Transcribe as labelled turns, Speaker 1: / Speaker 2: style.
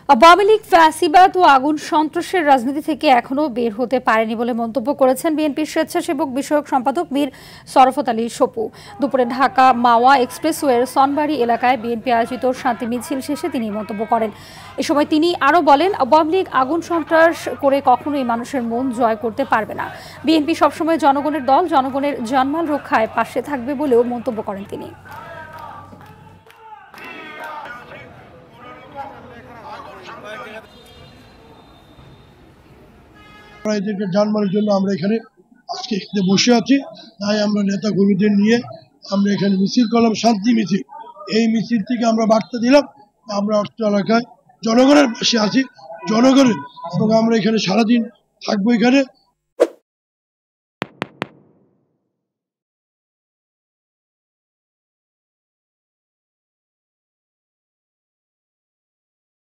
Speaker 1: আওয়ামী লীগ ফ্যাসিবাদ ও আগুন সন্ত্রাসের রাজনীতি থেকে এখনো বের হতে পারেনি বলে মন্তব্য করেছেন বিএনপির স্বেচ্ছাসেবক বিষয়ক সম্পাদক মীর শরফত আলী সপু। দুপুরে ঢাকা মাওয়া এক্সপ্রেসওয়ের সনবাড়ি এলাকায় বিএনপি আয়োজিত শান্তি মিছিল শেষে তিনি মন্তব্য করেন। এ সময় তিনি আরও বলেন, আওয়ামী লীগ আগুন সন্ত্রাস করে কখনোই মানুষের মন জয় করতে পারবে না। বিএনপি সবসময় জনগণের দল, জনগণের জানমাল রক্ষায় পাশে থাকবে বলেও মন্তব্য করেন তিনি।
Speaker 2: এদেরকে জানমালের জন্য আমরা এখানে আজকে বসে আছি। তাই আমরা নেতা কর্মীদের নিয়ে আমরা এখানে মিছিল করলাম, শান্তি মিছিল। এই মিছিল থেকে আমরা বার্তা দিলাম আমরা অর্থ এলাকায় জনগণের পাশে আছি, জনগণের, এবং আমরা এখানে সারাদিন থাকবো এখানে।